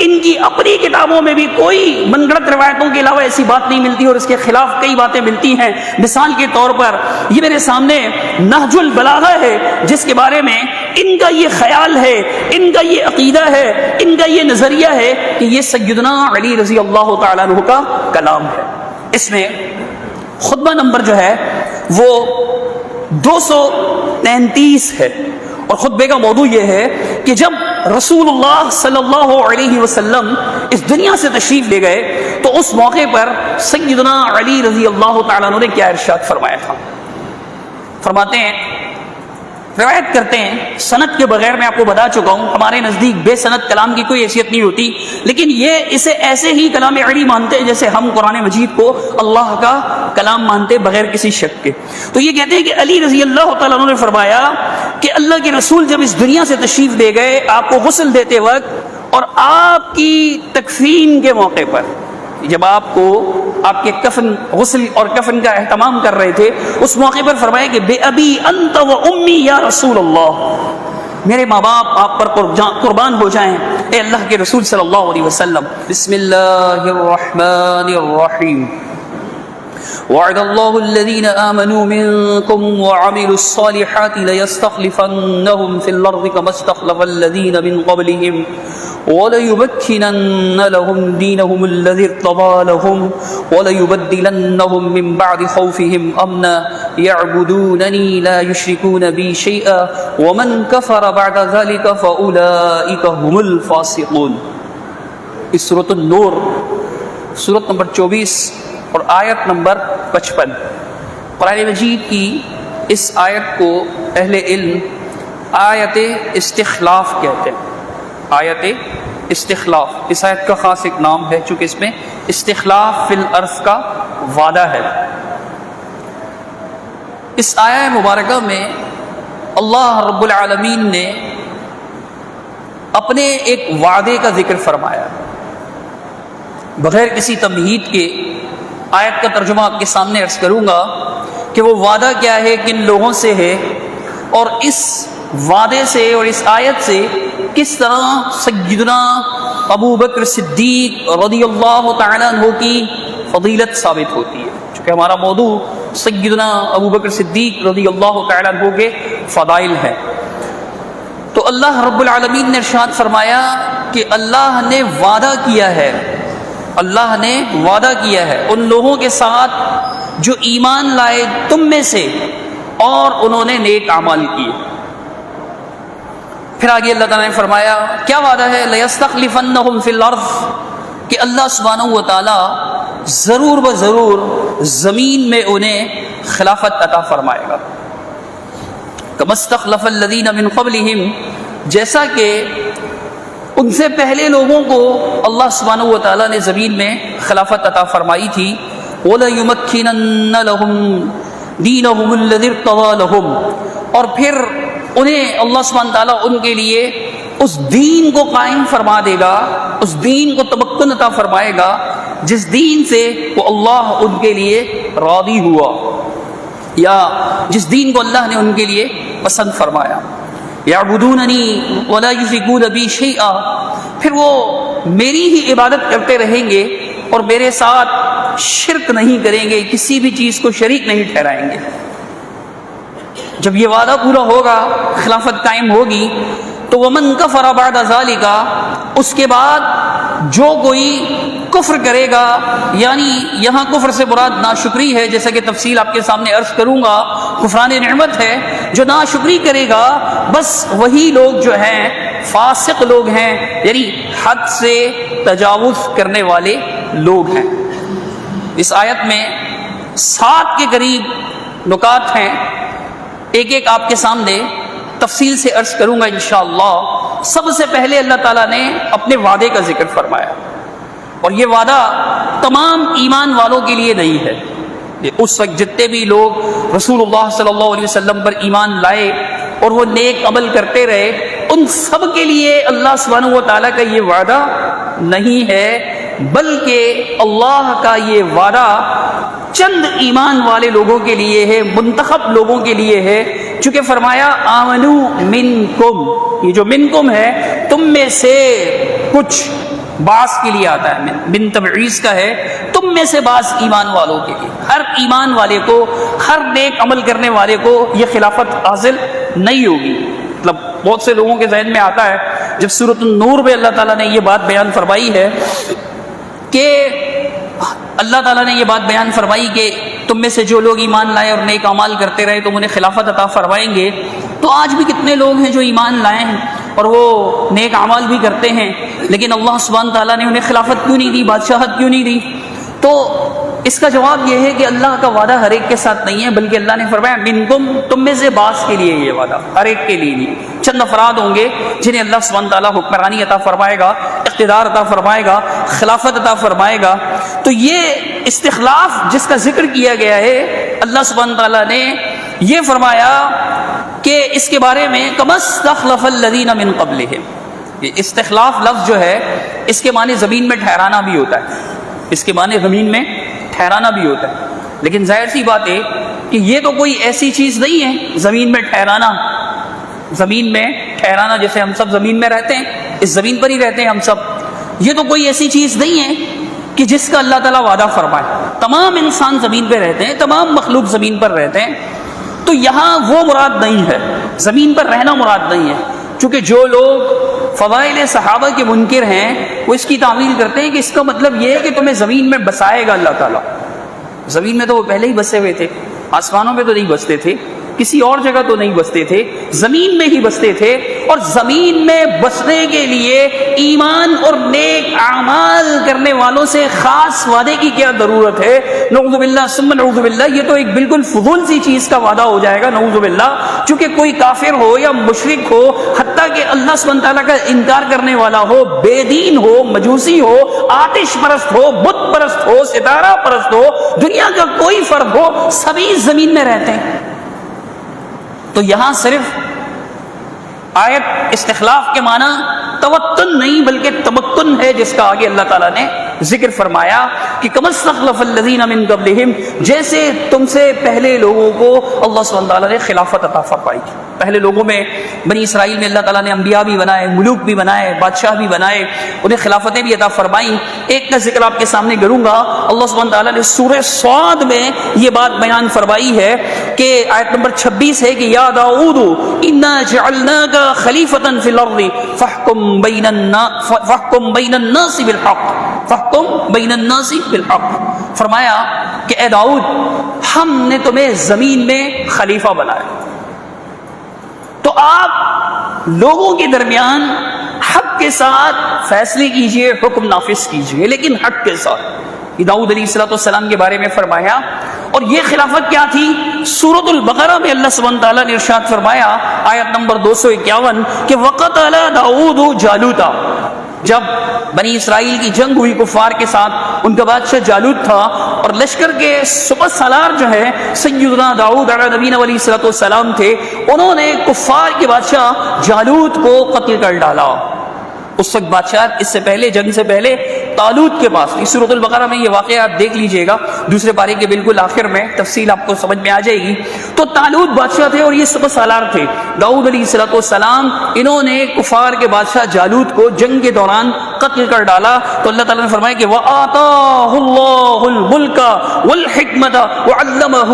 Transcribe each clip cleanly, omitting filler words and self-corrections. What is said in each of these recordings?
ان کی اپنی کتابوں میں بھی کوئی من گھڑت روایتوں کے علاوہ ایسی بات نہیں ملتی اور اس کے خلاف کئی باتیں ملتی ہیں. مثال کے طور پر یہ میرے سامنے نہج البلاغہ ہے جس کے بارے میں ان کا یہ خیال ہے, ان کا یہ عقیدہ ہے, ان کا یہ نظریہ ہے کہ یہ سیدنا علی رضی اللہ تعالیٰ عنہ کا کلام ہے. اس میں خطبہ نمبر جو ہے وہ 233 ہے اور خطبے کا موضوع یہ ہے کہ جب رسول اللہ صلی اللہ علیہ وسلم اس دنیا سے تشریف لے گئے تو اس موقع پر سیدنا علی رضی اللہ تعالیٰ عنہ نے کیا ارشاد فرمایا تھا. فرماتے ہیں, روایت کرتے ہیں, سند کے بغیر میں آپ کو بتا چکا ہوں ہمارے نزدیک بے سند کلام کی کوئی حیثیت نہیں ہوتی, لیکن یہ اسے ایسے ہی کلام علی مانتے ہیں جیسے ہم قرآن مجید کو اللہ کا کلام مانتے بغیر کسی شک کے. تو یہ کہتے ہیں کہ علی رضی اللہ تعالیٰ عنہ نے فرمایا کہ اللہ کے رسول جب اس دنیا سے تشریف لے گئے آپ کو غسل دیتے وقت اور آپ کی تکفین کے موقع پر, جب آپ کو آپ کے کفن غسل اور کفن کا اہتمام کر رہے تھے اس موقع پر فرمایا کہ بے ابی انت و امی یا رسول اللہ, میرے ماں باپ آپ پر قربان ہو جائیں اے اللہ کے رسول صلی اللہ علیہ وسلم. بسم اللہ الرحمن الرحیم. وعد اللہ الذین آمنوا منکم وعملوا الصالحات لیستخلفنہم فی الارض کما استخلف الذین من قبلہم وَلَيُمَكِّنَنَّ لَهُمْ دِينَهُمُ الَّذِي ارْتَضَىٰ لَهُمْ وَلَيُبَدِّلَنَّهُمْ مِنْ بَعْدِ خَوْفِهِمْ أَمْنًا يَعْبُدُونَنِي لَا يُشْرِكُونَ بِي شَيْئًا وَمَنْ كَفَرَ بَعْدَ ذَلِكَ فَأُولَٰئِكَ هُمُ الْفَاسِقُونَ. اس سورۃ النور سورۃ نمبر 24 اور آیت نمبر 55. قرآن مجید کی اس آیت کو اہل علم آیت استخلاف کہتے ہیں. آیت استخلاف, اس آیت کا خاص ایک نام ہے چونکہ اس میں استخلاف فی الارض کا وعدہ ہے. اس آیہ مبارکہ میں اللہ رب العالمین نے اپنے ایک وعدے کا ذکر فرمایا بغیر کسی تمہید کے. آیت کا ترجمہ آپ کے سامنے عرض کروں گا کہ وہ وعدہ کیا ہے, کن لوگوں سے ہے, اور اس وعدے سے اور اس آیت سے کس طرح سیدنا ابو بکر صدیق رضی اللہ تعالیٰ عنہ کی فضیلت ثابت ہوتی ہے. چونکہ ہمارا موضوع سیدنا ابو بکر صدیق رضی اللہ تعالیٰ عنہ کے فضائل ہے. تو اللہ رب العالمین نے ارشاد فرمایا کہ اللہ نے وعدہ کیا ہے, اللہ نے وعدہ کیا ہے ان لوگوں کے ساتھ جو ایمان لائے تم میں سے اور انہوں نے نیک اعمال کیے. پھر آگے اللہ تعالیٰ نے فرمایا کیا وعدہ ہے, لَيَسْتَخْلِفَنَّهُمْ فِي الْأَرْضِ, کہ اللہ سبحانہ و تعالیٰ ضرور بضرور زمین میں انہیں خلافت عطا فرمائے گا. كَمَا اسْتَخْلَفَ الَّذِينَ مِنْ قَبْلِهِمْ, جیسا کہ ان سے پہلے لوگوں کو اللہ سبحانہ و تعالیٰ نے زمین میں خلافت عطا فرمائی تھی. وَلَيُمَكِّنَنَّ لَهُمْ دِينَهُمُ الَّذِي ارْتَضَىٰ لَهُمْ, اور پھر انہیں اللہ سبحانہ تعالیٰ ان کے لیے اس دین کو قائم فرما دے گا, اس دین کو تمکن عطا فرمائے گا جس دین سے وہ اللہ ان کے لیے راضی ہوا یا جس دین کو اللہ نے ان کے لیے پسند فرمایا. یعبدوننی ولا یشرکون بی شیئا, پھر وہ میری ہی عبادت کرتے رہیں گے اور میرے ساتھ شرک نہیں کریں گے, کسی بھی چیز کو شریک نہیں ٹھہرائیں گے. جب یہ وعدہ پورا ہوگا, خلافت قائم ہوگی, تو ومن کفر بعد ذالک, اس کے بعد جو کوئی کفر کرے گا, یعنی یہاں کفر سے مراد ناشکری ہے, جیسا کہ تفصیل آپ کے سامنے عرض کروں گا. کفران نعمت ہے, جو ناشکری کرے گا بس وہی لوگ جو ہیں فاسق لوگ ہیں, یعنی حد سے تجاوز کرنے والے لوگ ہیں. اس آیت میں 7 کے قریب نکات ہیں, ایک ایک آپ کے سامنے تفصیل سے عرض کروں گا انشاءاللہ. سب سے پہلے اللہ تعالیٰ نے اپنے وعدے کا ذکر فرمایا, اور یہ وعدہ تمام ایمان والوں کے لیے نہیں ہے. اس وقت جتنے بھی لوگ رسول اللہ صلی اللہ علیہ وسلم پر ایمان لائے اور وہ نیک عمل کرتے رہے, ان سب کے لیے اللہ سبحانہ و تعالیٰ کا یہ وعدہ نہیں ہے, بلکہ اللہ کا یہ وعدہ چند ایمان والے لوگوں کے لیے ہے, منتخب لوگوں کے لیے ہے, چونکہ فرمایا آمنو منکم، یہ جو منکم ہے تم میں سے کچھ، بعض کے لیے آتا ہے، من تبعیض کا ہے، تم میں سے بعض ایمان والوں کے لیے، ہر ایمان والے کو، ہر نیک عمل کرنے والے کو یہ خلافت حاصل نہیں ہوگی۔ مطلب بہت سے لوگوں کے ذہن میں آتا ہے جب سورۃ النور میں اللہ تعالیٰ نے یہ بات بیان فرمائی ہے کہ اللہ تعالیٰ نے یہ بات بیان فرمائی کہ تم میں سے جو لوگ ایمان لائے اور نیک اعمال کرتے رہے تم انہیں خلافت عطا فرمائیں گے، تو آج بھی کتنے لوگ ہیں جو ایمان لائے ہیں اور وہ نیک اعمال بھی کرتے ہیں، لیکن اللہ سبحانہ تعالیٰ نے انہیں خلافت کیوں نہیں دی، بادشاہت کیوں نہیں دی؟ تو اس کا جواب یہ ہے کہ اللہ کا وعدہ ہر ایک کے ساتھ نہیں ہے، بلکہ اللہ نے فرمایا منکم، تم میں سے بعض کے لیے یہ وعدہ، ہر ایک کے لیے نہیں۔ چند افراد ہوں گے جنہیں اللہ سبحانہ تعالیٰ حکمرانی عطا فرمائے گا، اقتدار عطا فرمائے گا، خلافت عطا فرمائے گا۔ تو یہ استخلاف جس کا ذکر کیا گیا ہے، اللہ سبحانہ تعالیٰ نے یہ فرمایا کہ اس کے بارے میں کما استخلف الذین من قبلہم، یہ استخلاف لفظ جو ہے اس کے معنی زمین میں ٹھہرانا بھی ہوتا ہے، اس کے معنی زمین میں ٹھہرانا بھی ہوتا ہے، لیکن ظاہر سی بات ہے کہ یہ تو کوئی ایسی چیز نہیں ہے زمین میں ٹھہرانا، زمین میں ٹھہرانا جیسے ہم سب زمین میں رہتے ہیں، اس زمین پر ہی رہتے ہیں ہم سب، یہ تو کوئی ایسی چیز نہیں ہے کہ جس کا اللہ تعالیٰ وعدہ فرمائے۔ تمام انسان زمین پہ رہتے ہیں، تمام مخلوق زمین پر رہتے ہیں، تو یہاں وہ مراد نہیں ہے، زمین پر رہنا مراد نہیں ہے، چونکہ جو لوگ فضائل صحابہ کے منکر ہیں وہ اس کی تعویل کرتے ہیں کہ اس کا مطلب یہ ہے کہ تمہیں زمین میں بسائے گا اللہ تعالیٰ۔ زمین میں تو وہ پہلے ہی بسے ہوئے تھے، آسمانوں پہ تو نہیں بستے تھے، کسی اور جگہ تو نہیں بستے تھے، زمین میں ہی بستے تھے، اور زمین میں بسنے کے لیے ایمان اور نیک اعمال کرنے والوں سے خاص وعدے کی کیا ضرورت ہے؟ نعوذ باللہ ثم نعوذ باللہ، یہ تو ایک بالکل فضول سی چیز کا وعدہ ہو جائے گا، نعوذ باللہ، چونکہ کوئی کافر ہو یا مشرک ہو، حتیٰ کہ اللہ سبحانہ تعالیٰ کا انکار کرنے والا ہو، بے دین ہو، مجوسی ہو، آتش پرست ہو، بت پرست ہو، ستارہ پرست ہو، دنیا کا کوئی فرد ہو، سبھی زمین میں رہتے ہیں۔ تو یہاں صرف آیت استخلاف کے معنی توطن نہیں بلکہ تمکن ہے، جس کا آگے اللہ تعالیٰ نے ذکر فرمایا کہ کما استخلف الذین من قبلہم، جیسے تم سے پہلے لوگوں کو اللہ سبحانہ تعالیٰ نے خلافت عطا فرمائی تھی۔ پہلے لوگوں میں بنی اسرائیل میں اللہ تعالیٰ نے انبیاء بھی بنائے، ملوک بھی بنائے، بادشاہ بھی بنائے، انہیں خلافتیں بھی عطا فرمائیں۔ ایک کا ذکر آپ کے سامنے کروں گا، اللہ سبحانہ تعالیٰ نے سورہ صاد میں یہ بات بیان فرمائی ہے کہ آیت نمبر 26 ہے کہ یا داؤد انا جعلناک خلیفۃ فی الارض فاحکم بین الناس بالحق، فاحکم بین الناس بالحق، فرمایا کہ اے داؤد ہم نے تمہیں زمین میں خلیفہ بنایا، تو آپ لوگوں کے درمیان حق کے ساتھ فیصلے کیجئے، حکم نافذ کیجئے، لیکن حق کے ساتھ۔ یہ داؤد علیہ السلام کے بارے میں فرمایا، اور یہ خلافت کیا تھی؟ سورۃ البقرہ میں اللہ سبحانہ تعالیٰ نے ارشاد فرمایا آیت نمبر 251 کہ وقتل داؤد جالوتا، جب بنی اسرائیل کی جنگ ہوئی کفار کے ساتھ، ان کا بادشاہ جالوت تھا، اور لشکر کے سپہ سالار جو ہے سیدنا داؤد علیہ نبینا علیہ السلام تھے، انہوں نے کفار کے بادشاہ جالوت کو قتل کر ڈالا۔ اس وقت بادشاہ اس سے پہلے، جنگ سے پہلے، طالوت کے پاس، اس سورۃ البقرہ میں یہ واقعہ آپ دیکھ لیجئے گا، دوسرے پارے کے بالکل آخر میں تفصیل آپ کو سمجھ میں آ جائے گی۔ تو طالوت بادشاہ تھے اور یہ سپہ سالار تھے، داؤد علیہ السلام، انہوں نے کفار کے بادشاہ جالوت کو جنگ کے دوران قتل کر ڈالا۔ تو اللہ تعالیٰ نے فرمایا کہ وَآتَاهُ اللَّهُ الْمُلْكَ وَالْحِكْمَةَ وَعَلَّمَهُ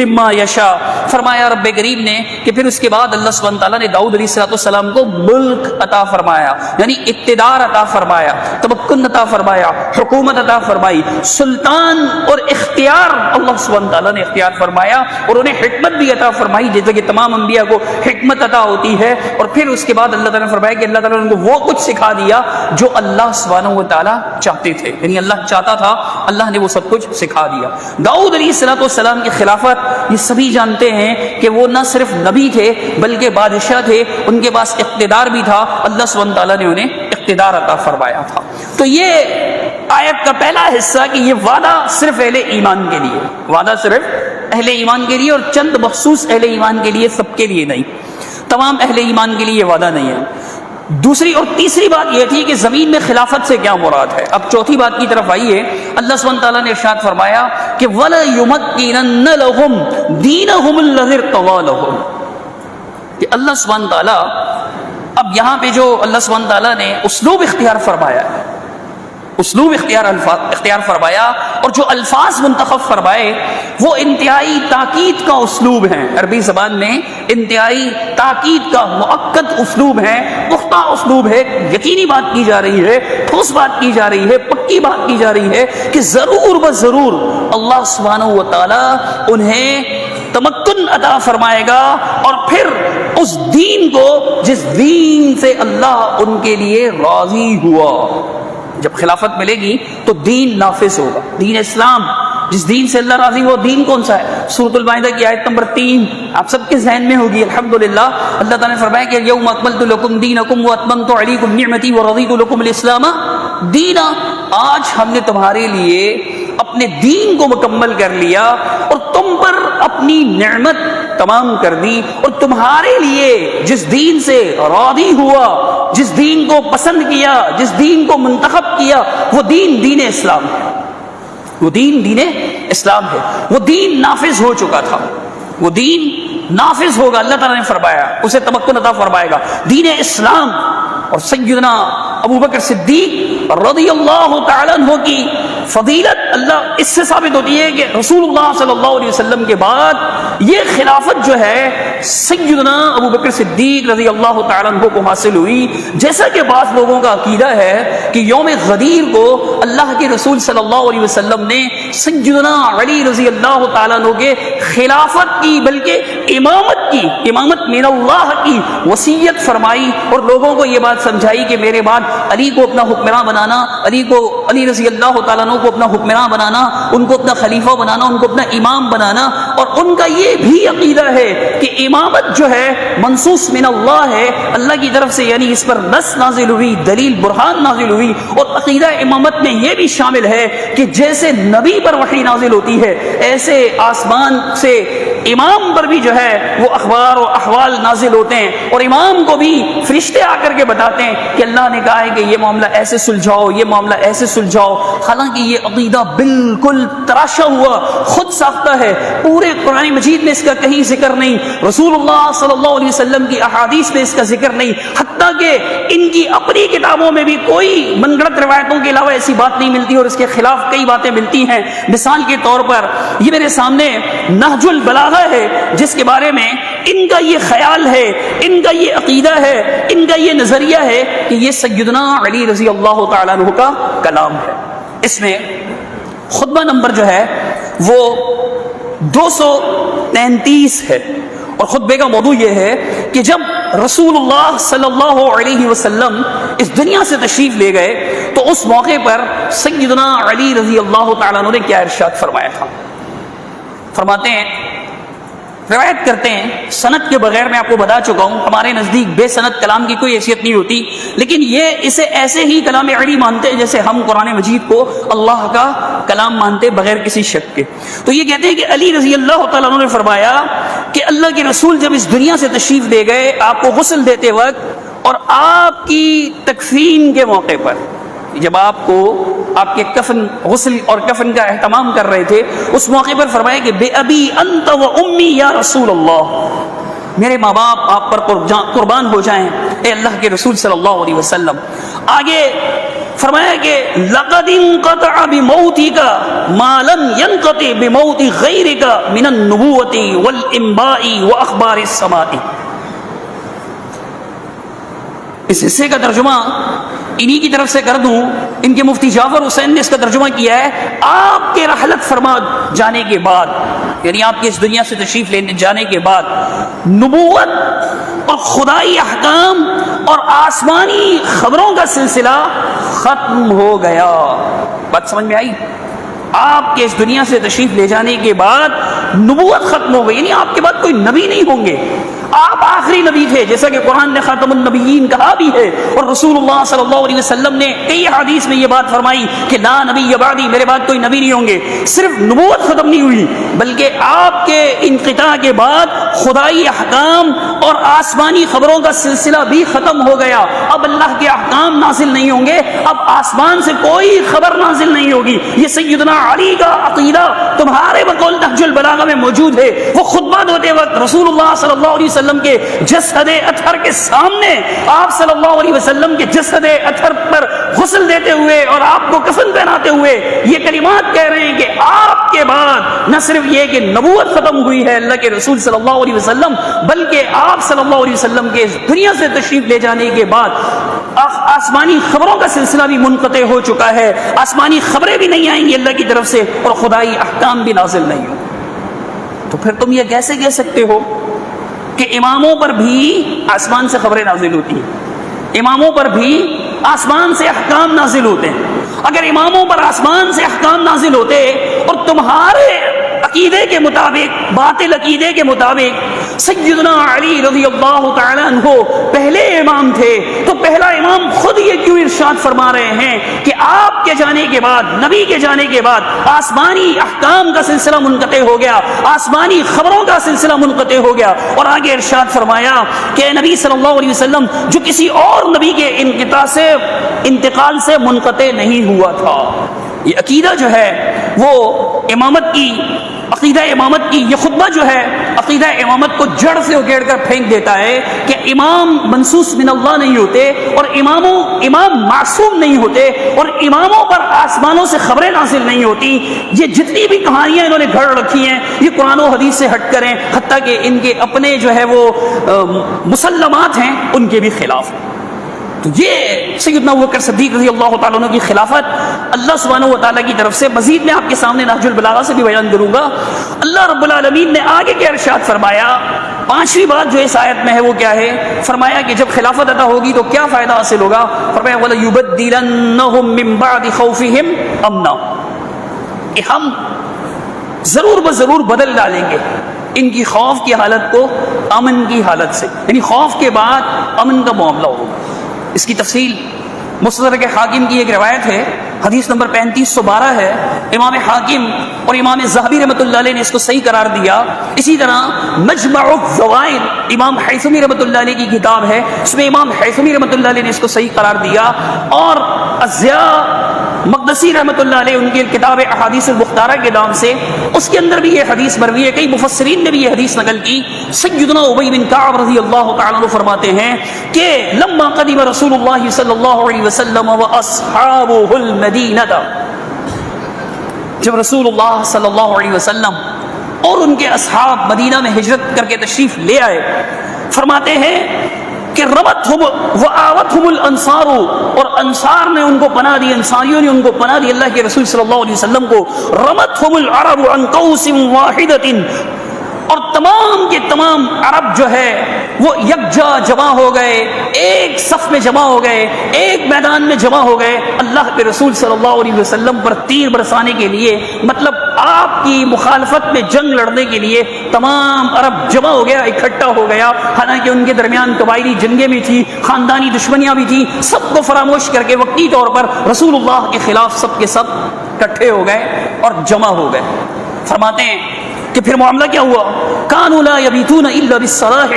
مِمَّا يَشَاءُ، فرمایا رب کریم نے کہ پھر اس کے بعد اللہ سبحانہ تعالیٰ نے داؤد علیہ السلام کو ملک عطا فرمایا، یعنی اقتدار عطا فرمایا، تمکن عطا فرمایا، حکومت عطا فرمائی، سلطان اور اختیار اللہ سبحانہ تعالیٰ نے اختیار فرمایا، اور انہیں حکمت بھی عطا فرمائی، جیسے کہ تمام انبیاء کو حکمت عطا ہوتی ہے۔ اور پھر اس کے بعد اللہ تعالیٰ نے فرمایا کہ اللہ تعالیٰ نے ان کو وہ کچھ سکھا دیا جو اللہ سبحانہ و تعالیٰ چاہتے تھے، یعنی اللہ چاہتا تھا، اللہ نے وہ سب کچھ سکھا دیا۔ داؤد علیہ السلام کی خلافت یہ سبھی جانتے ہیں کہ وہ نہ صرف نبی تھے بلکہ بادشاہ تھے، ان کے پاس اقتدار بھی تھا، اللہ سبحانہ تعالیٰ نے انہیں اقتدار عطا فرمایا تھا۔ تو یہ آیت کا پہلا حصہ کہ یہ وعدہ صرف اہل ایمان کے لیے، وعدہ صرف اہل ایمان کے لیے اور چند مخصوص اہل ایمان کے لیے، سب کے لیے نہیں، تمام اہل ایمان کے لیے یہ وعدہ نہیں ہے۔ دوسری اور تیسری بات یہ تھی کہ زمین میں خلافت سے کیا مراد ہے۔ اب چوتھی بات کی طرف آئیے، اللہ سبحانہ تعالیٰ نے ارشاد فرمایا کہ وَلَا يُمَكِّنَنَّ لَهُمْ دِينَهُمُ الَّذِي ارْتَضَىٰ لَهُمْ، کہ اللہ سبحانہ تعالیٰ اب یہاں پہ جو اللہ سبحانہ تعالیٰ نے اسلوب اختیار فرمایا ہے، اسلوب اختیار فرمایا اور جو الفاظ منتخب فرمائے وہ انتہائی تاکید کا اسلوب ہیں. عربی زبان میں انتہائی تاکید کا مؤکد اسلوب ہے، پختہ اسلوب ہے. یقینی بات کی جا رہی ہے، ٹھوس بات کی جا رہی ہے، پکی بات کی جا رہی ہے کہ ضرور بضرور اللہ سبحانہ و تعالی انہیں تمکن عطا فرمائے گا، اور پھر اس دین کو جس دین سے اللہ ان کے لیے راضی ہوا. جب خلافت ملے گی تو دین نافذ ہوگا، دین اسلام، جس دین سے اللہ راضی ہو. دین کون سا ہے؟ سورۃ المائدہ کی آیت نمبر 3 آپ سب کے ذہن میں ہوگی الحمدللہ. اللہ تعالیٰ نے فرمایا کہ یوم اکملت لکم دینکم واتممت علیکم نعمتی ورضیت لکم الاسلام دینا. آج ہم نے تمہارے لیے اپنے دین کو مکمل کر لیا اور تم پر اپنی نعمت تمام کر دی، اور تمہارے لیے جس دین سے راضی ہوا، جس دین کو پسند کیا، جس دین کو منتخب کیا، وہ دین اسلام ہے. وہ دین اسلام ہے. وہ دین نافذ ہو چکا تھا، وہ دین نافذ ہوگا. اللہ تعالیٰ نے فرمایا اسے تمکن عطا فرمائے گا دین اسلام. اور سیدنا ابو بکر صدیق رضی اللہ تعالیٰ عنہ کی فضیلت اللہ اس سے ثابت ہوتی ہے کہ رسول اللہ صلی اللہ علیہ وسلم کے بعد یہ خلافت جو ہے سیدنا ابو بکر صدیق رضی اللہ تعالیٰ عنہ کو حاصل ہوئی. جیسا کہ بعض لوگوں کا عقیدہ ہے کہ یوم غدیر کو اللہ کے رسول صلی اللہ علیہ وسلم نے سیدنا علی رضی اللہ تعالیٰ عنہ کے خلافت کی بلکہ امامت من اللہ کی وصیت فرمائی، اور لوگوں کو یہ بات سمجھائی کہ میرے بعد علی کو اپنا حکمراں بنانا، علی رضی اللہ تعالیٰ عنہ کو اپنا حکمراں بنانا، ان کو اپنا خلیفہ بنانا، ان کو اپنا امام بنانا. اور ان کا یہ بھی عقیدہ ہے کہ امامت جو ہے منصوص من اللہ ہے، اللہ کی طرف سے، یعنی اس پر نص نازل ہوئی، دلیل برہان نازل ہوئی. اور عقیدہ امامت میں یہ بھی شامل ہے کہ جیسے نبی پر وحی نازل ہوتی ہے ایسے آسمان سے امام پر بھی جو ہے وہ اخبار و احوال نازل ہوتے ہیں، اور امام کو بھی فرشتے آ کر کے بتاتے ہیں کہ اللہ نے کہا ہے کہ یہ معاملہ ایسے سلجھاؤ، یہ معاملہ ایسے سلجھاؤ. حالانکہ یہ عقیدہ بالکل تراشا ہوا خود ساختہ ہے. پورے قرآن مجید میں اس کا کہیں ذکر نہیں، رسول اللہ صلی اللہ علیہ وسلم کی احادیث میں اس کا ذکر نہیں، حتیٰ کہ ان کی اپنی کتابوں میں بھی کوئی من گھڑت روایتوں کے علاوہ ایسی بات نہیں ملتی، اور اس کے خلاف کئی باتیں ملتی ہیں. مثال کے طور پر یہ میرے سامنے نہج البلاغہ ہے جس کے بارے میں ان کا یہ خیال ہے، ان کا یہ عقیدہ ہے، ان کا یہ نظریہ ہے کہ یہ سیدنا علی رضی اللہ تعالیٰ عنہ کا کلام ہے. اس میں خطبہ نمبر جو ہے وہ 233 ہے، اور خطبے کا موضوع یہ ہے کہ جب رسول اللہ صلی اللہ علیہ وسلم اس دنیا سے تشریف لے گئے تو اس موقع پر سیدنا علی رضی اللہ تعالیٰ عنہ نے کیا ارشاد فرمایا تھا. فرماتے ہیں، روایت کرتے ہیں سند کے بغیر، میں آپ کو بتا چکا ہوں ہمارے نزدیک بے سند کلام کی کوئی حیثیت نہیں ہوتی، لیکن یہ اسے ایسے ہی کلام علی مانتے ہیں جیسے ہم قرآن مجید کو اللہ کا کلام مانتے بغیر کسی شک کے. تو یہ کہتے ہیں کہ علی رضی اللہ تعالیٰ عنہ نے فرمایا کہ اللہ کے رسول جب اس دنیا سے تشریف لے گئے آپ کو غسل دیتے وقت اور آپ کی تکفین کے موقع پر، جب آپ کو آپ کے کفن، غسل اور کفن کا اہتمام کر رہے تھے، اس موقع پر فرمایا کہ بے ابی انت و امی یا رسول اللہ، میرے ماں باپ آپ پر قربان ہو جائیں اے اللہ کے رسول صلی اللہ علیہ وسلم. آگے فرمایا کہ لقد انقطع بموتک ما لم ينقطع بموت غیرک من النبوۃ والانباء واخبار السماء. اس حصے کا ترجمہ انہی کی طرف سے کر دوں، ان کے مفتی جعفر حسین نے اس کا ترجمہ کیا ہے آپ کے رحلت فرما جانے کے بعد، یعنی آپ کے اس دنیا سے تشریف لینے جانے کے بعد نبوت اور خدائی احکام اور آسمانی خبروں کا سلسلہ ختم ہو گیا. بات سمجھ میں آئی؟ آپ کے اس دنیا سے تشریف لے جانے کے بعد نبوت ختم ہو گئی، یعنی آپ کے بعد کوئی نبی نہیں ہوں گے، آپ آخری نبی تھے، جیسا کہ قرآن نے خاتم النبیین کہا بھی ہے، اور رسول اللہ صلی اللہ علیہ وسلم نے کئی حدیث میں یہ بات فرمائی کہ لا نبی بعدی، میرے بعد کوئی نبی نہیں ہوں گے. صرف نبوت ختم نہیں ہوئی بلکہ آپ کے انقطاع کے بعد خدائی احکام اور آسمانی خبروں کا سلسلہ بھی ختم ہو گیا. اب اللہ کے احکام نازل نہیں ہوں گے، اب آسمان سے کوئی خبر نازل نہیں ہوگی. یہ سیدنا علی کا عقیدہ تمہارے بقول نہج البلاغہ میں موجود ہے. وہ خطبہ دیتے وقت رسول اللہ صلی اللہ علیہ وسلم وسلم کے جسد اطہر کے سامنے آپ صلی اللہ علیہ وسلم کے جسد اطہر پر غسل دیتے ہوئے اور آپ کو کفن پہناتے ہوئے یہ کلمات کہہ رہے ہیں کہ آپ کے بعد نہ صرف یہ کہ نبوت ختم ہوئی ہے اللہ کے رسول صلی اللہ علیہ وسلم، بلکہ آپ صلی اللہ علیہ وسلم کے دنیا سے تشریف لے جانے کے بعد آسمانی خبروں کا سلسلہ بھی منقطع ہو چکا ہے، آسمانی خبریں بھی نہیں آئیں گی اللہ کی طرف سے اور خدائی احکام بھی نازل نہیں ہو۔ تو پھر تم یہ کیسے کہہ سکتے ہو کہ اماموں پر بھی آسمان سے خبریں نازل ہوتی ہیں، اماموں پر بھی آسمان سے احکام نازل ہوتے ہیں؟ اگر اماموں پر آسمان سے احکام نازل ہوتے اور تمہارے عقیدے کے مطابق، باطل عقیدے کے مطابق سیدنا علی رضی اللہ تعالیٰ عنہ پہلے امام تھے، تو پہلا امام خود یہ کیوں ارشاد فرما رہے ہیں کہ آپ کے جانے کے بعد، نبی کے جانے کے بعد آسمانی احکام کا سلسلہ منقطع ہو گیا، آسمانی خبروں کا سلسلہ منقطع ہو گیا؟ اور آگے ارشاد فرمایا کہ نبی صلی اللہ علیہ وسلم جو کسی اور نبی کے انتقال سے منقطع نہیں ہوا تھا۔ یہ عقیدہ جو ہے وہ امامت کی، عقیدہ امامت کی یہ خطبہ جو ہے عقیدہ امامت کو جڑ سے اکھیڑ کر پھینک دیتا ہے کہ امام منصوص من اللہ نہیں ہوتے اور امام معصوم نہیں ہوتے اور اماموں پر آسمانوں سے خبریں نازل نہیں ہوتی۔ یہ جتنی بھی کہانیاں انہوں نے گھڑ رکھی ہیں یہ قرآن و حدیث سے ہٹ کر ہیں، حتیٰ کہ ان کے اپنے جو ہے وہ مسلمات ہیں ان کے بھی خلاف ہیں۔ تو یہ سیدنا ابوبکر صدیق رضی اللہ تعالیٰ عنہ کی خلافت اللہ سبحانہ و تعالیٰ کی طرف سے، مزید میں آپ کے سامنے نہج البلاغہ سے بھی بیان کروں گا۔ اللہ رب العالمین نے آگے کیا ارشاد فرمایا؟ پانچویں بات جو اس آیت میں ہے وہ کیا ہے؟ فرمایا کہ جب خلافت عطا ہوگی تو کیا فائدہ حاصل ہوگا؟ فرمایا وَلَيُبَدِّلَنَّهُم مِّن بَعْدِ خَوْفِهِمْ أَمْنًا، کہ ہم ضرور بضرور بدل ڈالیں گے ان کی خوف کی حالت کو امن کی حالت سے، یعنی خوف کے بعد امن کا معاملہ ہوگا۔ اس کی تفصیل مستدرک حاکم کی ایک روایت ہے، حدیث نمبر 3512 ہے، امام حاکم اور امام ذہبی رحمۃ اللہ علیہ نے اس کو صحیح قرار دیا۔ اسی طرح مجمع الزوائد امام حیثمی رحمۃ اللہ علیہ کی کتاب ہے، اس میں امام حیثمی رحمۃ اللہ علیہ نے اس کو صحیح قرار دیا، اور ضیاء مقدسی رحمۃ اللہ علیہ ان کی کتاب احادیث المختارہ کے نام سے اس کے اندر بھی یہ حدیث مروی ہے، کئی مفسرین نے بھی یہ حدیث نقل کی۔ سیدنا ابی بن کعب رضی اللہ تعالیٰ عنہ فرماتے ہیں کہ لما قدم رسول اللہ صلی اللہ علیہ وسلم واصحابہ المدینہ، جب رسول اللہ صلی اللہ علیہ وسلم اور ان کے اصحاب مدینہ میں ہجرت کر کے تشریف لے آئے، فرماتے ہیں کہ ربتہم وآوتہم الانصار، اور انصار نے ان کو پناہ دی، انصاریوں نے ان کو پناہ دی اللہ کے رسول صلی اللہ علیہ وسلم کو۔ رمتہم العرب عن قوس واحدۃ، اور تمام کے تمام عرب جو ہے وہ یکجا جمع ہو گئے، ایک صف میں جمع ہو گئے، ایک میدان میں جمع ہو گئے اللہ کے رسول صلی اللہ علیہ وسلم پر تیر برسانے کے لیے، مطلب آپ کی مخالفت میں جنگ لڑنے کے لیے تمام عرب جمع ہو گیا، اکٹھا ہو گیا۔ حالانکہ ان کے درمیان قبائلی جنگیں بھی تھی، خاندانی دشمنیاں بھی تھیں، سب کو فراموش کر کے وقتی طور پر رسول اللہ کے خلاف سب کے سب اکٹھے ہو گئے اور جمع ہو گئے۔ فرماتے ہیں کہ پھر معاملہ کیا ہوا؟ کانوا لا یبیتون الا بالصلاح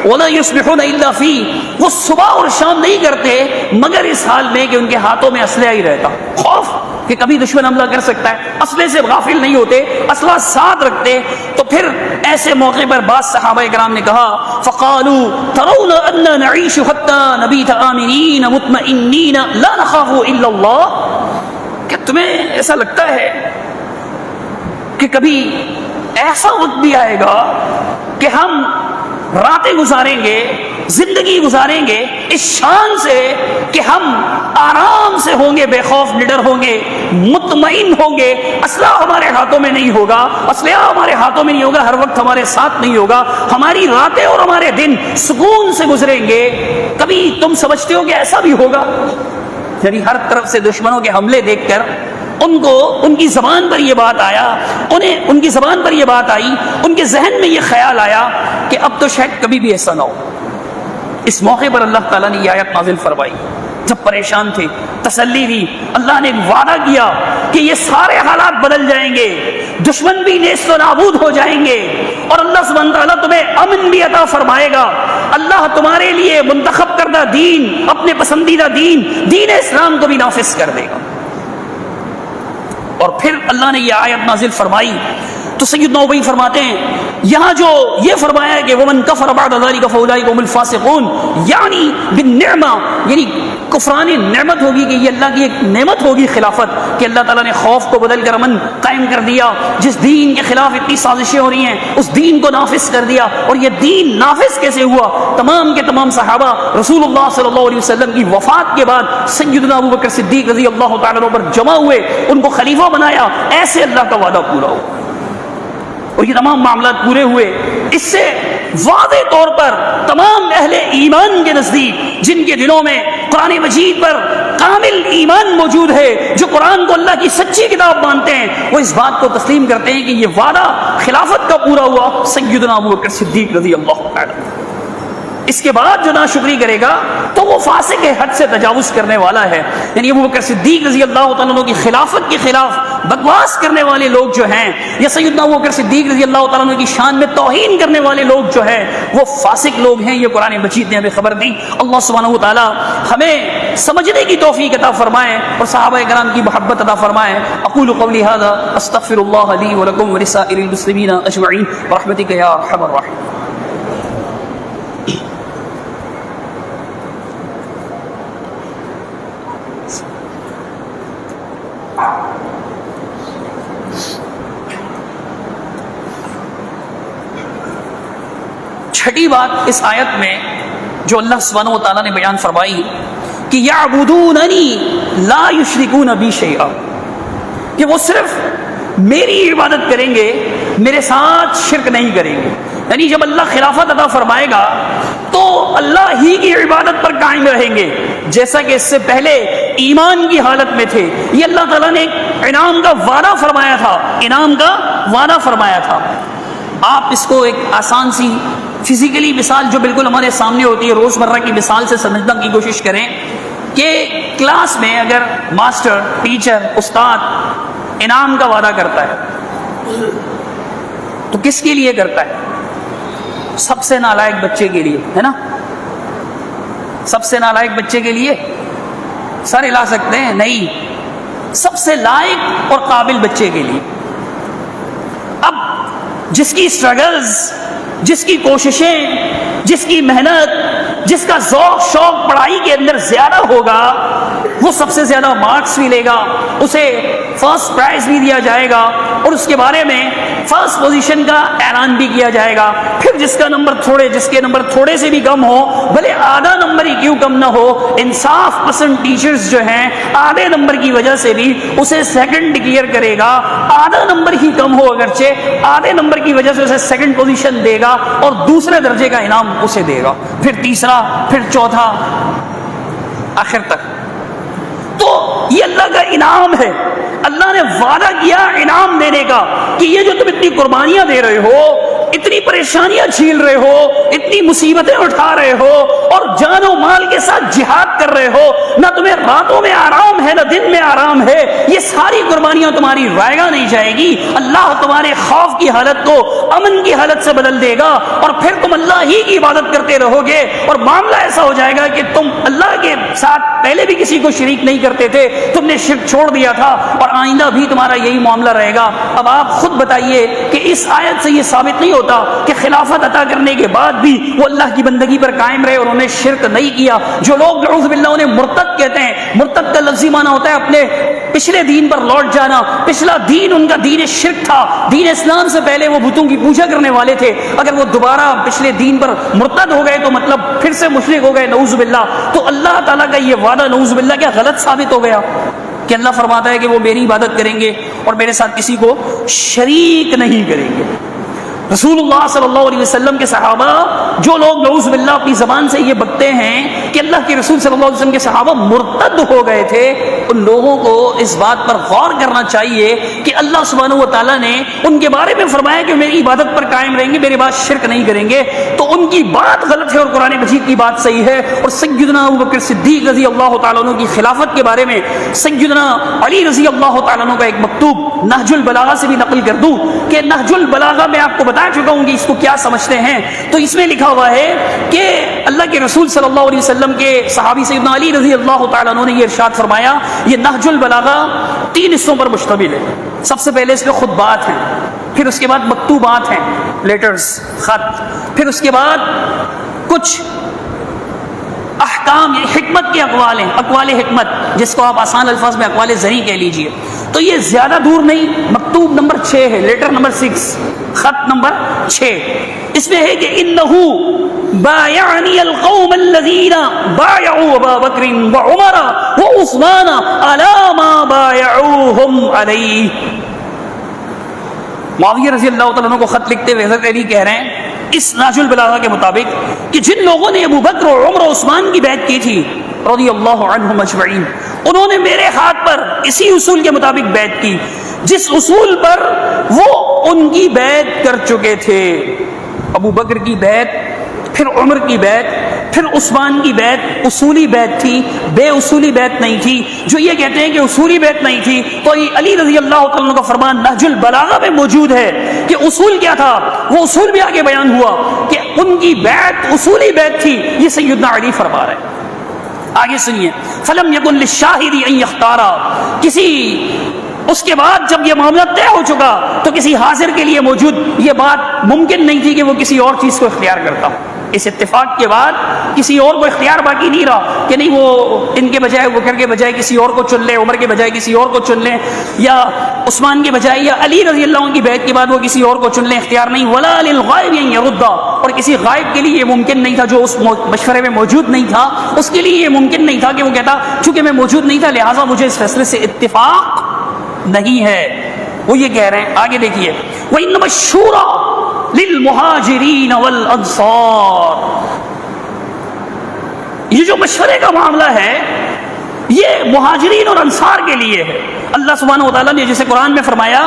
ولا یصبحون الا فی، وہ صبح اور شام نہیں کرتے مگر اس حال میں کہ ان کے ہاتھوں میں اسلحہ ہی رہتا، خوف کہ کبھی دشمن حملہ کر سکتا ہے، اسلحے سے غافل نہیں ہوتے، اسلحہ ساتھ رکھتے۔ تو پھر ایسے موقع پر بعض صحابہ کرام نے کہا فقالوا ترون ان نعيش حتى نبيت آمنين مطمئنين لا نخاف الا الله، کہ تمہیں ایسا لگتا ہے کہ کبھی ایسا وقت بھی آئے گا کہ ہم راتیں گزاریں گے، زندگی گزاریں گے اس شان سے کہ ہم آرام سے ہوں گے، بے خوف نڈر ہوں گے، مطمئن ہوں گے، اسلحہ ہمارے ہاتھوں میں نہیں ہوگا، اسلحہ ہمارے ہاتھوں میں نہیں ہوگا، ہر وقت ہمارے ساتھ نہیں ہوگا، ہماری راتیں اور ہمارے دن سکون سے گزریں گے۔ کبھی تم سمجھتے ہو کہ ایسا بھی ہوگا؟ یعنی ہر طرف سے دشمنوں کے حملے دیکھ کر ان کی زبان پر یہ بات آیا، ان کی زبان پر یہ بات آئی، ان کے ذہن میں یہ خیال آیا کہ اب تو شاید کبھی بھی ایسا نہ ہو۔ اس موقع پر اللہ تعالیٰ نے یہ آیت نازل فرمائی، جب پریشان تھے، تسلی دی، اللہ نے وعدہ کیا کہ یہ سارے حالات بدل جائیں گے، دشمن بھی نیست و نابود ہو جائیں گے، اور اللہ سبحانہ تعالیٰ تمہیں امن بھی عطا فرمائے گا۔ اللہ تمہارے لیے منتخب کردہ دین، اپنے پسندیدہ دین اسلام کو بھی نافذ کر دے گا۔ اور پھر اللہ نے یہ آیت نازل فرمائی تو سیدنا ابی فرماتے ہیں یہاں جو یہ فرمایا ہے کہ ومن کفر بعد ذلک فاولئک هم الفاسقون، یعنی بالنعمہ، یعنی کفران نعمت ہوگی کہ یہ اللہ کی ایک نعمت ہوگی خلافت، کہ اللہ تعالیٰ نے خوف کو بدل کر امن قائم کر دیا، جس دین کے خلاف اتنی سازشیں ہو رہی ہیں اس دین کو نافذ کر دیا۔ اور یہ دین نافذ کیسے ہوا؟ تمام کے تمام صحابہ رسول اللہ صلی اللہ علیہ وسلم کی وفات کے بعد سیدنا ابو بکر صدیق رضی اللہ تعالیٰ عنہ پر جمع ہوئے، ان کو خلیفہ بنایا، ایسے اللہ کا وعدہ پورا ہوا اور یہ تمام معاملات پورے ہوئے۔ اس سے واضح طور پر تمام اہل ایمان کے نزدیک، جن کے دلوں میں قرآن مجید پر کامل ایمان موجود ہے، جو قرآن کو اللہ کی سچی کتاب مانتے ہیں، وہ اس بات کو تسلیم کرتے ہیں کہ یہ وعدہ خلافت کا پورا ہوا سیدنا ابو بکر صدیق رضی اللہ تعالی۔ اس کے بعد جو ناشکری کرے گا تو وہ فاسق ہے، حد سے تجاوز کرنے والا ہے۔ یعنی ابو بکر صدیق رضی اللہ تعالیٰ عنہ کی خلافت کے خلاف بکواس کرنے والے لوگ جو ہیں، یا سیدنا ابو بکر صدیق رضی اللہ تعالیٰ عنہ کی شان میں توہین کرنے والے لوگ جو ہیں، وہ فاسق لوگ ہیں۔ یہ قرآن مجید نے ہمیں خبر دی۔ اللہ سبحانہ و تعالیٰ ہمیں سمجھنے کی توفیق عطا فرمائے اور صحابہ کرام کی محبت عطا فرمائے۔ اقول قولی ھذا استغفر اللہ لی ولکم ولسائر المسلمین اجمعین برحمتک یا ارحم الراحمین۔ چھٹی بات اس آیت میں جو اللہ سبحانہ و تعالیٰ نے بیان فرمائی کہ یعبدوننی لا یشرکون بی شیئا، کہ وہ صرف میری عبادت کریں گے، میرے ساتھ شرک نہیں کریں گے۔ یعنی جب اللہ خلافت عطا فرمائے گا تو اللہ ہی کی عبادت پر قائم رہیں گے، جیسا کہ اس سے پہلے ایمان کی حالت میں تھے۔ یہ اللہ تعالیٰ نے ایک انعام کا وعدہ فرمایا تھا، انعام کا وعدہ فرمایا تھا۔ آپ اس کو ایک آسان سی فزیکلی مثال جو بالکل ہمارے سامنے ہوتی ہے، روزمرہ کی مثال سے سمجھنے کی کوشش کریں کہ کلاس میں اگر ماسٹر، ٹیچر، استاد انعام کا وعدہ کرتا ہے تو کس کے لیے کرتا ہے؟ سب سے نالائق بچے کے لیے، ہے نا؟ سب سے نالائق بچے کے لیے سر ہلا سکتے ہیں؟ نہیں، سب سے لائق اور قابل بچے کے لیے۔ اب جس کی اسٹرگلز، جس کی کوششیں، جس کی محنت، جس کا ذوق شوق پڑھائی کے اندر زیادہ ہوگا، وہ سب سے زیادہ مارکس بھی لے گا، اسے فرسٹ پرائز بھی دیا جائے گا اور اس کے بارے میں فرسٹ پوزیشن کا اعلان بھی کیا جائے گا۔ پھر جس کا نمبر تھوڑے، جس کے نمبر تھوڑے سے بھی کم ہو، بھلے آدھا نمبر ہی کیوں کم نہ ہو، انصاف پسند ٹیچرز جو ہیں آدھے نمبر کی وجہ سے بھی اسے سیکنڈ ڈکلیئر کرے گا، آدھا نمبر ہی کم ہو اگرچہ آدھے نمبر کی وجہ سے اسے سیکنڈ پوزیشن دے گا اور دوسرے درجے کا انعام اسے دے گا، پھر تیسرا، پھر چوتھا، آخر تک۔ تو یہ اللہ کا انعام ہے، اللہ نے وعدہ کیا انعام دینے کا کہ یہ جو تم اتنی قربانیاں دے رہے ہو، اتنی پریشانیاں جھیل رہے ہو، اتنی مصیبتیں اٹھا رہے ہو اور جان و مال کے ساتھ جہاد کر رہے ہو، نہ تمہیں راتوں میں آرام ہے نہ دن میں آرام ہے، یہ ساری قربانیاں تمہاری رائے گاہ نہیں جائے گی۔ اللہ تمہارے خوف کی حالت کو امن کی حالت سے بدل دے گا اور پھر تم اللہ ہی کی عبادت کرتے رہو گے اور معاملہ ایسا ہو جائے گا کہ تم اللہ کے ساتھ پہلے بھی کسی کو شریک نہیں کرتے تھے، تم نے شرک چھوڑ دیا تھا اور آئندہ بھی تمہارا یہی معاملہ رہے گا۔ اب آپ خود بتائیے کہ اس آیت سے یہ ثابت نہیں ہوتا کہ خلافت عطا کرنے کے بعد بھی وہ اللہ کی بندگی پر قائم رہے اور انہیں شرک نہیں کیا؟ جو لوگ نعوذ باللہ انہیں مرتد کہتے ہیں، مرتد کا لفظی معنی ہوتا ہے اپنے پچھلے دین پر لوٹ جانا۔ پچھلا دین ان کا دین شرک تھا، دین اسلام سے پہلے وہ بتوں کی پوجا کرنے والے تھے، اگر وہ دوبارہ پچھلے دین پر مرتد ہو گئے تو مطلب پھر سے مشرک ہو گئے، نعوذ باللہ۔ تو اللہ تعالیٰ کا یہ وعدہ نعوذ باللہ کیا غلط ثابت ہو گیا کہ اللہ فرماتا ہے کہ وہ میری عبادت کریں گے اور میرے ساتھ کسی کو شریک نہیں کریں گے؟ رسول اللہ صلی اللہ علیہ وسلم کے صحابہ، جو لوگ نعوذ باللہ اپنی زبان سے یہ بکتے ہیں کہ اللہ کے رسول صلی اللہ علیہ وسلم کے صحابہ مرتد ہو گئے تھے، ان لوگوں کو اس بات پر غور کرنا چاہیے کہ اللہ سبحانہ و تعالیٰ نے ان کے بارے میں فرمایا کہ میری عبادت پر قائم رہیں گے، میرے بعد شرک نہیں کریں گے، تو ان کی بات غلط ہے اور قرآن مجید کی بات صحیح ہے۔ اور سیدنا ابو بکر صدیق رضی اللہ تعالیٰ عنہ کی خلافت کے بارے میں سیدنا علی رضی اللہ تعالیٰ عنہ کا ایک مکتوب نہج البلاغہ سے بھی نقل کر دوں کہ نہج البلاغہ میں آپ کو بتا چکا ہوں کہ اس کو کیا سمجھتے ہیں، تو اس میں لکھا ہوا ہے کہ اللہ کے رسول صلی اللہ علیہ وسلم کے صحابی سیدنا علی رضی اللہ تعالیٰ عنہ نے یہ ارشاد فرمایا، یہ نہج البلاغہ 3 حصوں پر مشتمل ہے۔ سب سے پہلے اس میں خطبات ہیں، پھر اس کے بعد مکتوبات ہیں، لیٹرز، خط، پھر اس کے بعد کچھ احکام، حکمت کے اقوال ہیں، اقوال حکمت، جس کو آپ آسان الفاظ میں اقوال زرعی کہہ لیجئے. تو یہ زیادہ دور نہیں، مکتوب نمبر 6 ہے، لیٹر نمبر 6، خط نمبر 6. اس میں ہے کہ انہو بایعنی القوم الذین بایعوا ابا بکر وعمر وعثمان علی ما بایعوہم علیہ. معاویہ رضی اللہ تعالیٰ عنہ کو خط لکھتے ہوئے حضرت علی کہہ رہے ہیں اس نہج البلاغہ کے مطابق کہ جن لوگوں نے ابو بکر اور عمر و عثمان کی بیعت کی تھی رضی اللہ عنہم اجمعین، انہوں نے میرے ہاتھ پر اسی اصول کے مطابق بیعت کی جس اصول پر وہ ان کی بیعت کر چکے تھے. ابو بکر کی بیعت، پھر عمر کی بیعت، پھر عثمان کی بیعت اصولی بیعت تھی، بے اصولی بیعت نہیں تھی. جو یہ کہتے ہیں کہ اصولی بیعت نہیں تھی، تو علی رضی اللہ تعالیٰ عنہ کا فرمان نہج البلاغہ میں موجود ہے کہ اصول کیا تھا. وہ اصول بھی آگے بیان ہوا کہ ان کی بیعت اصولی بیعت تھی. یہ سیدنا علی فرما رہے ہیں. آگے سنیے، فلم یکن للشاہد ان یختارا، کسی اس کے بعد جب یہ معاملہ طے ہو چکا تو کسی حاضر کے لیے موجود یہ بات ممکن نہیں تھی کہ وہ کسی اور چیز کو اختیار کرتا. اس اتفاق کے بعد کسی اور کو اختیار باقی نہیں رہا کہ نہیں وہ ان کے بجائے بکر کے بجائے کسی اور کو چن لے، عمر کے بجائے کسی اور کو چن لیں، یا عثمان کے بجائے یا علی رضی اللہ عنہ کی بیعت کے بعد وہ کسی اور کو چن لیں. اختیار نہیں. ولا للغائب ان يردا، اور کسی غائب کے لیے یہ ممکن نہیں تھا جو اس مشورے میں موجود نہیں تھا، اس کے لیے یہ ممکن نہیں تھا کہ وہ کہتا چونکہ میں موجود نہیں تھا لہٰذا مجھے اس فیصلے سے اتفاق نہیں ہے. وہ یہ کہہ رہے ہیں. آگے دیکھیے، وَإِنَّمَا الشُّورَى لِلْمُهَاجِرِينَ وَالْأَنصَارِ، یہ جو مشورے کا معاملہ ہے یہ مہاجرین اور انصار کے لیے ہے. اللہ سبحانہ وتعالیٰ نے جیسے قرآن میں فرمایا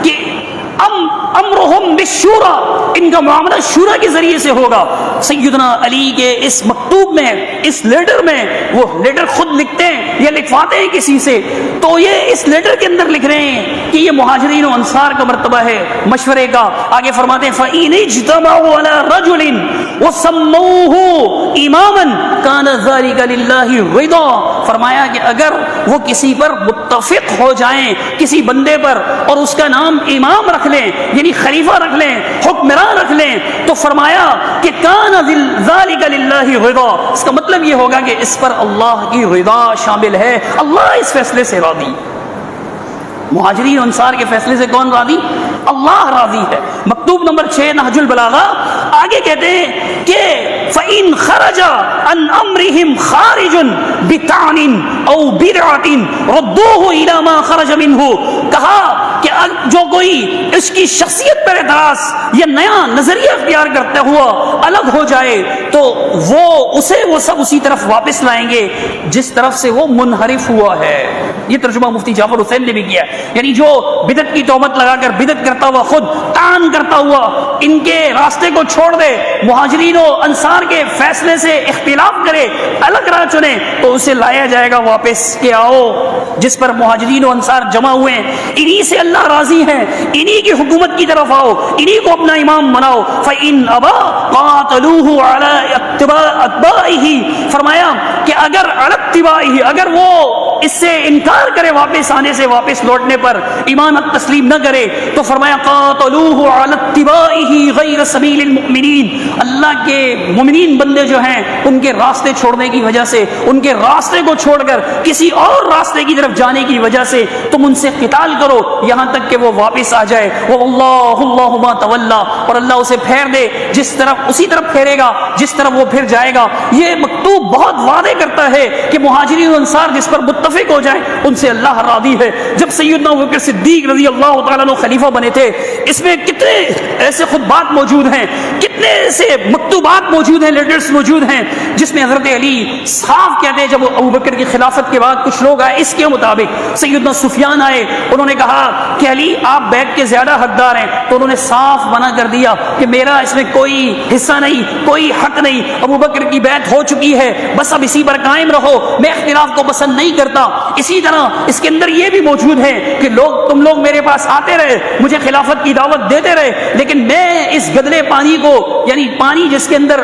کہ امرہم بالشورى، ان کا معاملہ شورا کے ذریعے سے ہوگا. سیدنا علی کے اس مکتوب میں، اس لیٹر میں، وہ لیٹر خود لکھتے ہیں یا لکھواتے ہیں کسی سے، تو یہ اس لیٹر کے اندر لکھ رہے ہیں کہ یہ مہاجرین و انصار کا مرتبہ ہے مشورے کا. آگے فرماتے ہیں فَإِنِ اجْتَمَعُوا عَلَى رَجُلٍ وَسَمَّوْهُ إِمَامًا كَانَ ذَلِكَ لِلَّهِ رِضًا. فرمایا کہ اگر وہ کسی پر متفق ہو جائیں، کسی بندے پر، اور اس کا نام امام رکھ لیں یعنی خلیفہ رکھ لیں، حکمران رکھ لیں، تو فرمایا کہ کان ذالک للہ رضا. اس کا مطلب یہ ہوگا کہ اس پر اللہ کی رضا شامل ہے، اللہ اس فیصلے سے راضی. مہاجرین انصار کے فیصلے سے کون راضی؟ اللہ راضی ہے. مکتوب نمبر 6 نہج البلاغہ. آگے کہتے ہیں کہ فَإِنْ خَرَجَ عَنْ أَمْرِهِمْ خَارِجٌ بِطَعْنٍ أَوْ بِدْعَةٍ رُدُّوهُ إِلَى مَا خَرَجَ مِنْهُ. کہا کہ جو کوئی اس کی شخصیت پر اعتراض یا نیا نظریہ اختیار کرتا ہوا الگ ہو جائے تو وہ سب اسی طرف واپس لائیں گے جس طرف سے وہ منحرف ہوا ہے. یہ ترجمہ مفتی جعفر حسین نے بھی کیا. یعنی جو بدعت کی تہمت لگا کر بدعت کرتا ہوا، خود تعان کرتا ہوا ان کے راستے کو چھوڑ دے، مہاجرین و انصار کے فیصلے سے اختلاف کرے، الگ راہ چنے، تو اسے لایا جائے گا واپس کہ آؤ جس پر مہاجرین و انصار جمع ہوئے ہیں انہی سے اللہ راضی ہے، انہی کی حکومت کی طرف آؤ، انہی کو اپنا امام بناؤ. فَإِنْ أَبَى قَاتَلُوهُ عَلَى اتِّبَاعِهِ. فرمایا کہ اگر عَلَى اتِّبَاعِهِ، اگر وہ اس سے انکار کرے واپس آنے سے، واپس لوٹنے پر ایمان تسلیم نہ کرے، تو فرمایا قَاتَلُوهُ عَلَى اتِّبَاعِهِ غَيْرَ سَبِيلِ الْمُؤْمِنِينَ. اللہ کے مومنین بندے جو ہیں ان کے راستے چھوڑنے کی وجہ سے، ان کے راستے کو چھوڑ کر کسی اور راستے کی طرف جانے کی وجہ سے تم ان سے قتال کرو یہاں تک کہ وہ واپس آ جائے. وَاللَّهُ مَا تَوَلَّى، اور اللہ اسے پھیر دے جس طرف، اسی طرف پھیرے گا جس طرف وہ پھر جائے گا. یہ مکتوب بہت وعدے کرتا ہے کہ مہاجرین و انصار جس پر متفق ہو جائیں ان سے اللہ راضی ہے. جب سیدنا ابوبکر صدیق رضی اللہ تعالیٰ عنہ خلیفہ بنے تھے، اس میں کتنے ایسے خطبات موجود ہیں، کتنے ایسے مکتوبات موجود ہیں، لیٹرز موجود ہیں جس میں حضرت علی صاف کہتے ہیں. جب ابوبکر کی خلافت کے بعد کچھ لوگ آئے اس کے مطابق، سیدنا سفیان آئے، انہوں نے کہا کہ علی آپ بیعت کے زیادہ حقدار ہیں، تو انہوں نے صاف منع کر دیا کہ میرا اس میں کوئی حصہ نہیں، کوئی حق نہیں، ابوبکر کی بیعت ہو چکی ہے، بس اب اسی پر قائم رہو، میں اختلاف کو پسند نہیں کرتا. اسی طرح اس کے اندر یہ بھی موجود ہے کہ تم لوگ میرے پاس آتے رہے، مجھے خلافت کی دعوت دیتے رہے، لیکن میں اس گدلے پانی کو، یعنی پانی جس کے اندر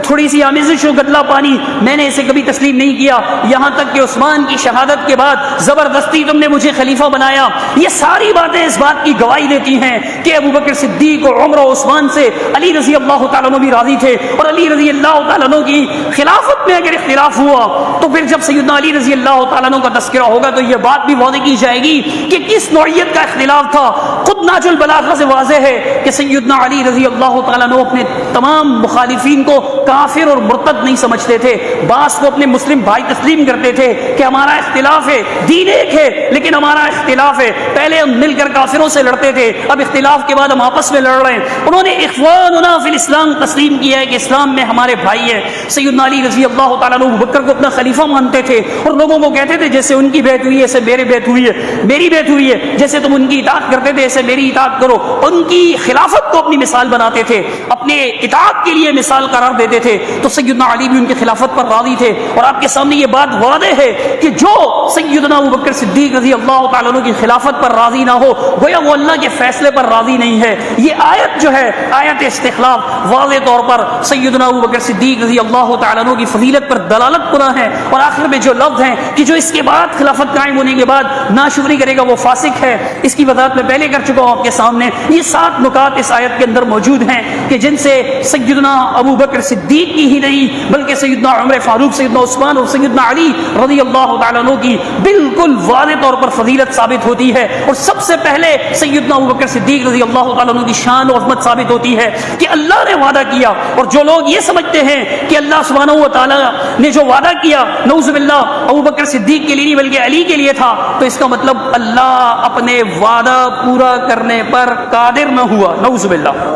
تھوڑی سی آمیزش و گدلا پانی، میں نے اسے کبھی تسلیم نہیں کیا، یہاں تک کہ عثمان کی شہادت کے بعد زبردستی تم نے مجھے خلیفہ بنایا۔ یہ ساری باتیں اس بات کی گواہی دیتی ہیں کہ ابو بکر صدیق و عمر و عثمان سے علی رضی اللہ تعالیٰ عنہ بھی راضی تھے، اور علی رضی اللہ تعالیٰ عنہ کی خلافت میں اگر اختلاف ہوا تو پھر جب سیدنا علی رضی اللہ تعالیٰ عنہ کا تذکرہ ہوگا تو یہ بات بھی واضح کی جائے گی کہ کس نوعیت کا اختلاف تھا۔ خود ناج البلاغہ سے واضح ہے کہ سیدنا علی رضی اللہ تعالیٰ عنہ اپنے تمام مخالفین کو کافر اور مرتد نہیں سمجھتے تھے، بعض کو اپنے مسلم بھائی تسلیم کرتے تھے کہ ہمارا اختلاف ہے، دین ایک ہے لیکن ہمارا اختلاف ہے، پہلے ہم مل کر کافروں سے لڑتے تھے، اب اختلاف کے بعد ہم آپس میں لڑ رہے ہیں۔ انہوں نے اخواننا فی الاسلام تسلیم کیا ہے کہ اسلام میں ہمارے بھائی ہیں۔ سیدنا علی رضی اللہ تعالیٰ عنہ ابو بکر کو اپنا خلیفہ مانتے تھے اور لوگوں کو کہتے تھے جیسے ان کی بیعت ہوئی ہے ایسے میری بیعت ہوئی ہے، میری بیعت ہوئی ہے جیسے تم ان کی اطاعت کرتے تھے ایسے میری اطاعت کرو۔ ان کی خلافت کو اپنی مثال بناتے تھے، اپنے اطاعت کے لیے مثال قرار دیتے تھے، تو سیدنا علی بھی ان کی خلافت پر راضی تھے۔ اور آپ کے سامنے یہ بات واضح ہے کہ جو سیدنا ابو بکر صدیق رضی اللہ تعالیٰ عنہ کی خلافت پر راضی نہ ہو گویا وہ اللہ کے فیصلے پر راضی نہیں ہے۔ یہ آیت جو ہے آیت استخلاف واضح طور پر سیدنا ابو بکر صدیق رضی اللہ تعالیٰ عنہ کی فضیلت پر دلالت کرا ہے، اور آخر میں جو لفظ ہیں کہ جو اس کے بعد خلافت قائم ہونے کے بعد ناشکری کرے گا وہ فاسق ہے، اس کی وضاحت میں پہلے کر چکا ہوں آپ کے سامنے۔ یہ 7 نکات اس آیت کے اندر موجود ہیں کہ جن سے سیدنا ابو بکر صدیق کی ہی نہیں بلکہ سیدنا عمر فاروق، سیدنا عثمان اور سیدنا علی رضی اللہ تعالیٰ عنہ کی بالکل واضح طور پر فضیلت ثابت ہوتی ہے۔ اور سب سے پہلے سیدنا ابو بکر صدیق رضی اللہ تعالیٰ عنہ کی شان و عظمت ثابت ہوتی ہے کہ اللہ نے وعدہ کیا، اور جو لوگ یہ سمجھتے ہیں کہ اللہ سبحانہ و تعالیٰ نے جو وعدہ کیا نعوذ باللہ ابو بکر صدیق کے لیے نہیں بلکہ علی کے لیے تھا، تو اس کا مطلب اللہ اپنے وعدہ پورا کرنے پر قادر نہ ہوا، نعوذ باللہ۔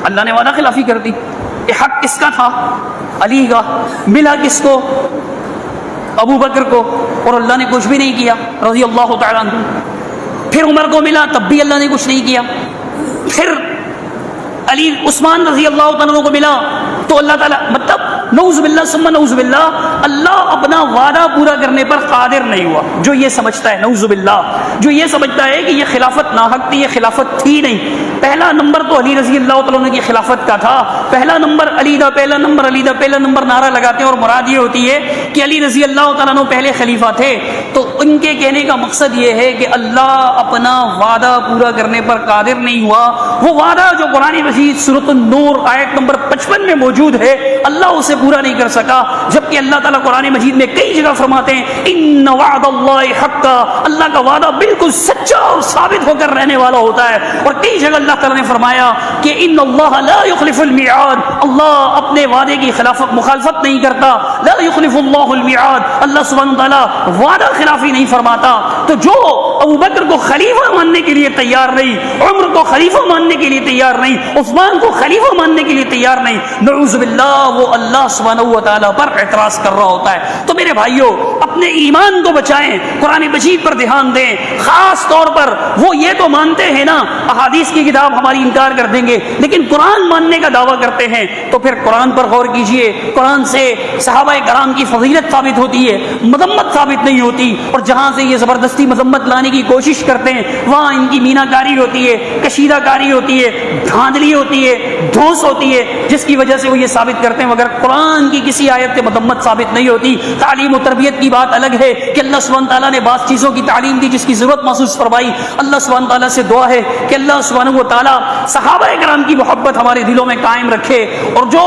اللہ نے وعدہ خلافی کر دی۔ یہ حق کس کا تھا؟ علی کا۔ ملا کس کو؟ ابو بکر کو، اور اللہ نے کچھ بھی نہیں کیا رضی اللہ تعالیٰ عنہ۔ پھر عمر کو ملا تب بھی اللہ نے کچھ نہیں کیا۔ پھر علی عثمان رضی اللہ تعالیٰ عنہ کو ملا تو اللہ تعالیٰ مطلب نعوذ باللہ ثم نعوذ باللہ اللہ اپنا وعدہ پورا کرنے پر قادر نہیں ہوا۔ جو یہ سمجھتا ہے نعوذ باللہ، جو یہ سمجھتا ہے کہ یہ خلافت ناحق تھی، یہ خلافت تھی نہیں، پہلا نمبر تو علی رضی اللہ تعالیٰ عنہ کی خلافت کا تھا، پہلا نمبر علی دا، پہلا نمبر علی دا، پہلا نمبر نعرہ لگاتے ہیں، اور مراد یہ ہوتی ہے کہ علی رضی اللہ تعالیٰ عنہ پہلے خلیفہ تھے، تو ان کے کہنے کا مقصد یہ ہے کہ اللہ اپنا وعدہ پورا کرنے پر قادر نہیں ہوا۔ وہ وعدہ جو قرآن مجید سورۃ النور آیت نمبر 55 میں موجود ہے اللہ اسے پورا نہیں کر سکا، جبکہ اللہ تعالیٰ قرآن مجید میں کئی جگہ فرماتے ہیں ان وعد اللہ حق، اللہ کا وعدہ بالکل سچا اور ثابت ہو کر رہنے والا ہوتا ہے۔ اور کئی جگہ اللہ تعالیٰ نے فرمایا کہ ان اللہ لا یخلف المیعاد، اللہ اپنے وعدے کی مخالفت نہیں کرتا، لا یخلف اللہ المیعاد، اللہ سبحانہ تعالیٰ وعدہ خلافی نہیں فرماتا۔ تو جو ابو بکر کو خلیفہ ماننے کے لیے تیار نہیں، عمر کو خلیفہ ماننے کے لیے تیار نہیں، عثمان کو خلیفہ ماننے کے لیے تیار نہیں، نعوذ باللہ وہ اللہ سبحانہ و تعالیٰ پر اعتراض کر رہا ہوتا ہے۔ تو میرے بھائیوں اپنے ایمان کو بچائیں، قرآن مجید پر دھیان دیں، خاص طور پر وہ یہ تو مانتے ہیں نا احادیث کی کتاب ہماری انکار کر دیں گے لیکن قرآن ماننے کا دعویٰ کرتے ہیں، تو پھر قرآن پر غور کیجئے، قرآن سے صحابہ کرام کی فضیلت ثابت ہوتی ہے، مذمت ثابت نہیں ہوتی، اور جہاں سے یہ زبردستی مذمت لانے کی کوشش کرتے ہیں وہاں ان کی مینا کاری ہوتی ہے، کشیدہ کاری ہوتی ہے، دھاندلی ہوتی ہے، دھوس ہوتی ہے، جس کی وجہ سے وہ یہ ثابت کرتے ہیں مگر قرآن کی کسی آیت سے مذمت ثابت نہیں ہوتی۔ تعلیم و تربیت کی بات الگ ہے کہ اللہ سبحانہ تعالیٰ نے بعض چیزوں کی تعلیم دی جس کی ضرورت محسوس فرمائی، اللہ سبحانہ تعالیٰ سے دعا ہے کہ اللہ سبحانہ و تعالیٰ صحابہ کرام کی محبت ہمارے دلوں میں قائم رکھے، اور جو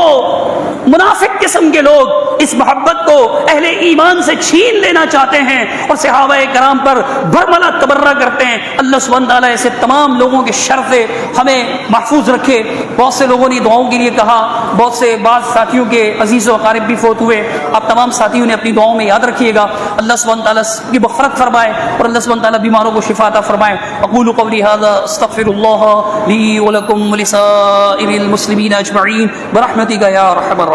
منافق قسم کے لوگ اس محبت کو اہل ایمان سے چھین لینا چاہتے ہیں اور صحابہ کرام پر برملا تبرہ کرتے ہیں، اللہ سبحانہ تعالیٰ ایسے تمام لوگوں کے شر سے ہمیں محفوظ رکھے۔ بہت سے لوگوں نے دعاؤں کے لیے کہا، بہت سے بعض ساتھیوں کے عزیز و اقارب بھی فوت ہوئے، آپ تمام ساتھیوں نے اپنی دعاؤں میں یاد رکھیے گا، اللہ سبحانہ تعالیٰ کی مغفرت فرمائے اور اللہ سبحانہ تعالیٰ بیماروں کو شفا عطا فرمائے۔ اقول قولی ھذا استغفر اللہ لی ولکم ولسائر المسلمین اجمعین برحمتک یا ارحم الراحمین۔